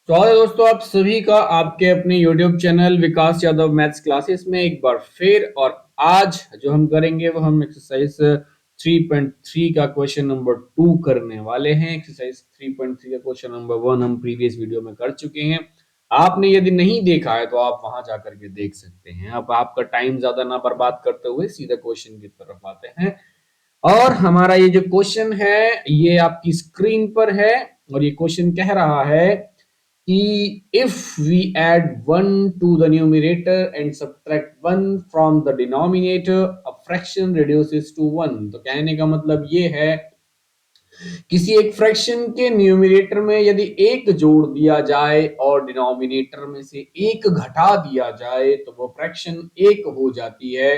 स्वागत है दोस्तों आप सभी का आपके अपने YouTube चैनल विकास यादव मैथ्स क्लासेस में एक बार फिर। और आज जो हम करेंगे वो हम एक्सरसाइज 3.3 का क्वेश्चन नंबर 2 करने वाले हैं। एक्सरसाइज 3.3 का क्वेश्चन नंबर 1 हम प्रीवियस वीडियो में कर चुके हैं। आपने यदि नहीं देखा है तो आप वहां जाकर के देख सकते हैं। अब आपका टाइम ज्यादा ना बर्बाद करते हुए सीधा क्वेश्चन की तरफ आते हैं। और हमारा ये जो क्वेश्चन है ये आपकी स्क्रीन पर है। और ये क्वेश्चन कह रहा है कि if we add 1 to the numerator and subtract 1 from the denominator, a fraction reduces to 1। तो कहने का मतलब ये है किसी एक फ्रैक्शन के न्यूमरेटर में यदि एक जोड़ दिया जाए और डिनोमिनेटर में से एक घटा दिया जाए तो वो फ्रैक्शन एक हो जाती है।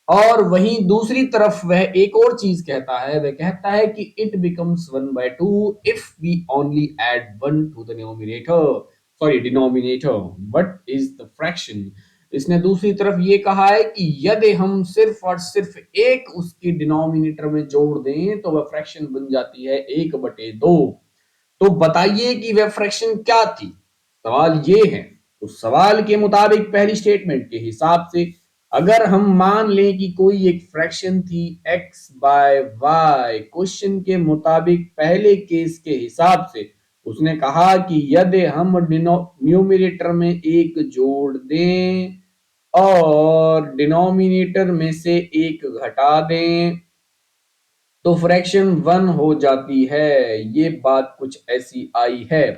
और वहीं दूसरी तरफ वह एक और चीज कहता है, वह कहता है कि it becomes 1/2 if we only add 1 to the numerator, sorry denominator. What is the fraction? इसने दूसरी तरफ ये कहा है कि यदि हम सिर्फ और सिर्फ एक उसके डिनोमिनेटर में जोड़ दें तो वह फ्रैक्शन बन जाती है 1/2। तो बताइए कि वह फ्रैक्शन क्या थी? सवाल ये है। तो सवाल के मुताबिक पहली स्टेटमेंट के हिसाब से अगर हम मान लें कि कोई एक फ्रैक्शन थी x/y, क्वेश्चन के मुताबिक पहले केस के हिसाब से उसने कहा कि यदि हम न्यूमिनेटर में एक जोड़ दें और डिनोमिनेटर में से एक घटा दें तो फ्रैक्शन 1 हो जाती है। ये बात कुछ ऐसी आई है।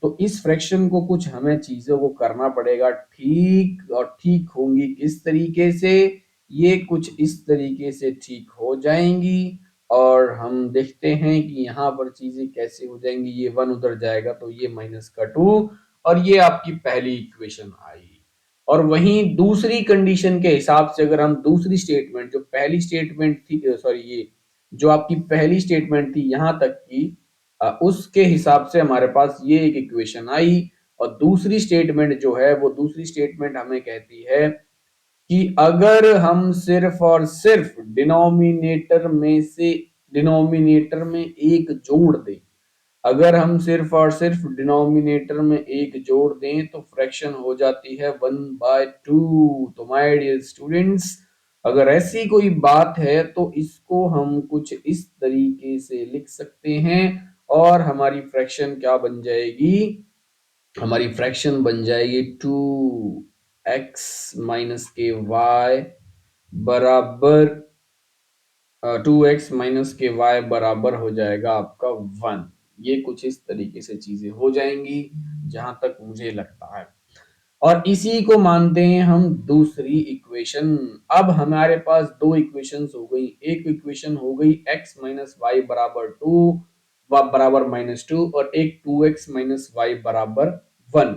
तो इस फ्रैक्शन को कुछ हमें चीजों को करना पड़ेगा ठीक, और ठीक होंगी किस तरीके से? ये कुछ इस तरीके से ठीक हो जाएंगी। और हम देखते हैं कि यहाँ पर चीजें कैसे हो जाएंगी। ये 1 उधर जाएगा तो ये -2, और ये आपकी पहली इक्वेशन आई। और वहीं दूसरी कंडीशन के हिसाब से अगर हम दूसरी स्टेटमेंट, जो पहली स्टेटमेंट थी, सॉरी ये जो आपकी पहली स्टेटमेंट थी यहां तक की, उसके हिसाब से हमारे पास ये एक इक्वेशन आई। और दूसरी स्टेटमेंट जो है वो दूसरी स्टेटमेंट हमें कहती है कि अगर हम सिर्फ और सिर्फ डिनोमिनेटर में एक जोड़ दें, अगर हम सिर्फ और सिर्फ डिनोमिनेटर में एक जोड़ दें तो फ्रैक्शन हो जाती है 1/2। तो माय डियर स्टूडेंट्स, अगर ऐसी कोई बात है तो इसको हम कुछ इस तरीके से लिख सकते हैं। और हमारी फ्रैक्शन क्या बन जाएगी? हमारी फ्रैक्शन बन जाएगी 2x - बराबर 2x - बराबर हो जाएगा आपका 1। ये कुछ इस तरीके से चीजें हो जाएंगी जहां तक मुझे लगता है। और इसी को मानते हैं हम दूसरी इक्वेशन। अब हमारे पास दो इक्वेशंस हो गई। एक इक्वेशन हो गई x - बराबर 2 बराबर -2, और एक 2x - बराबर 1।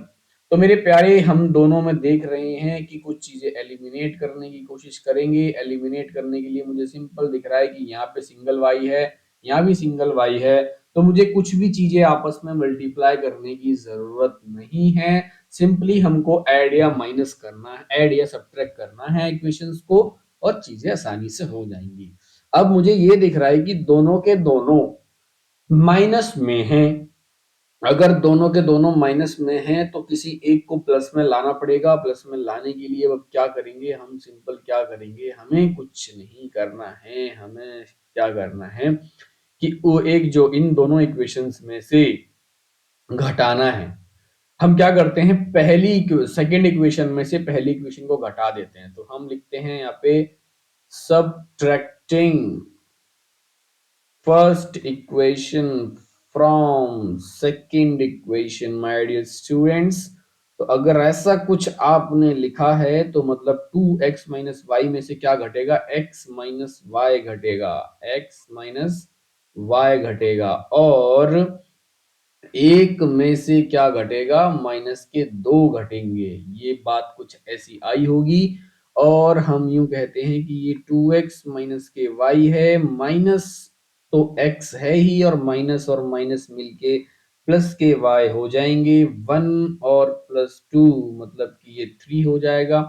तो मेरे प्यारे, हम दोनों में देख रहे हैं कि कुछ चीजें एलिमिनेट करने की कोशिश करेंगे। एलिमिनेट करने के लिए मुझे सिंपल दिख रहा है कि यहाँ पे सिंगल y है, यहाँ भी सिंगल y है। तो मुझे कुछ भी चीजें आपस में मल्टीप्लाई करने की जरूरत नहीं है। सिंपली हमको ऐड या माइनस करना है, ऐड या सब्ट्रैक्ट करना है इक्वेशंस को, और चीजें आसानी से हो जाएंगी। अब मुझे ये दिख रहा है कि दोनों के दोनों माइनस में हैं। अगर दोनों के दोनों माइनस में हैं तो किसी एक को प्लस में लाना पड़ेगा। प्लस में लाने के लिए अब क्या करेंगे हम? सिंपल क्या करेंगे, हमें कुछ नहीं करना है। हमें क्या करना है कि वो एक जो इन दोनों इक्वेशंस में से घटाना है। हम क्या करते हैं, सेकेंड इक्वेशन में से पहली इक्वेशन को घटा देते हैं। तो हम लिखते हैं यहाँ पे subtracting first equation from second equation, my dear students. तो अगर ऐसा कुछ आपने लिखा है तो मतलब 2x - y में से क्या घटेगा? x - y घटेगा, x - y घटेगा। और एक में से क्या घटेगा? -2 घटेंगे। ये बात कुछ ऐसी आई होगी। और हम यूं कहते हैं कि ये 2x - y है, माइनस तो x है ही, और माइनस मिलके प्लस के y हो जाएंगे। 1 और +2 मतलब कि ये 3 हो जाएगा।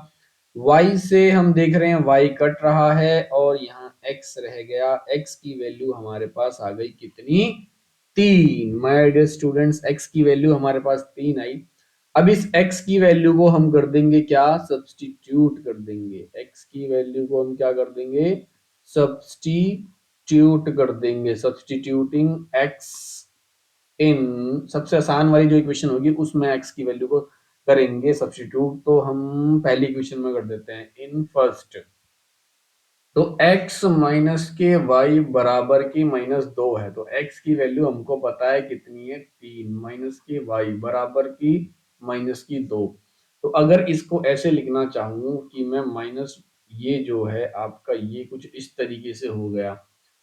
y से हम देख रहे हैं y कट रहा है और यहाँ x रह गया। x की वैल्यू हमारे पास आ गई कितनी? 3। माय डियर स्टूडेंट्स, x की वैल्यू हमारे पास 3 आई। अब इस x की वैल्यू को हम कर देंगे क्या, सब्स्टिट्यूट कर देंगे। x की वैल्यू को हम क्या कर देंगे, सब्स्टिट्यूट कर देंगे। सब्स्टिट्यूटिंग x इन, सबसे आसान वाली जो इक्वेशन होगी उसमें x की वैल्यू को करेंगे सब्स्टिट्यूट। तो हम पहली इक्वेशन में कर देते हैं इन फर्स्ट। तो x माइनस के वाई बराबर की -2 है, तो x की वैल्यू हमको पता है कितनी है, 3 माइनस की वाई बराबर की -2। तो अगर इसको ऐसे लिखना चाहूं कि मैं माइनस, ये जो है आपका ये कुछ इस तरीके से हो गया,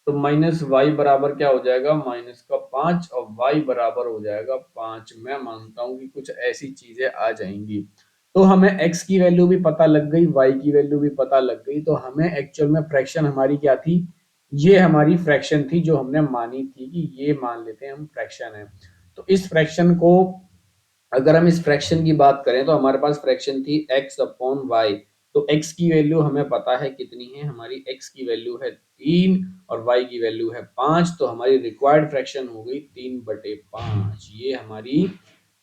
तो माइनस वाई बराबर क्या हो जाएगा, माइनस का 5 और वाई बराबर हो जाएगा 5। मैं मानता हूं कि कुछ ऐसी चीजें आ जाएंगी। तो हमें x की वैल्यू भी पता लग गई, y की वैल्यू भी पता लग गई। तो हमें एक्चुअल में फ्रैक्शन हमारी क्या थी, ये हमारी फ्रैक्शन थी जो हमने मानी थी कि ये मान लेते हैं हम फ्रैक्शन है। तो इस फ्रैक्शन को, अगर हम इस फ्रैक्शन की बात करें तो हमारे पास फ्रैक्शन थी x अपॉन वाई। तो x की वैल्यू हमें पता है कितनी है, हमारी x की वैल्यू है 3 और y की वैल्यू है 5। तो हमारी रिक्वायर्ड फ्रैक्शन हो गई 3/5। ये हमारी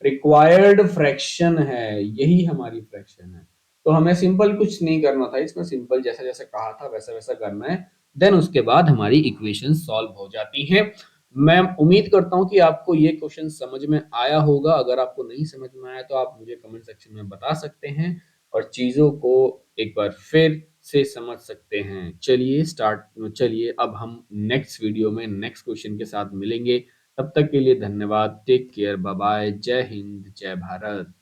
रिक्वायर्ड फ्रैक्शन है, यही हमारी फ्रैक्शन है। तो हमें सिंपल कुछ नहीं करना था इसमें, सिंपल जैसा जैसा कहा था वैसा वैसा करना है। देन उसके बाद हमारी इक्वेशन सॉल्व हो जाती हैं। मैं उम्मीद करता हूं कि आपको ये क्वेश्चन समझ में आया होगा। अगर आपको नहीं समझ में आया तो आप मुझे कमेंट सेक्शन में बता सकते हैं और चीजों को एक बार फिर से समझ सकते हैं। चलिए अब हम नेक्स्ट वीडियो में नेक्स्ट क्वेश्चन के साथ मिलेंगे। तब तक के लिए धन्यवाद। टेक केयर, बाय बाय, जय हिंद, जय भारत।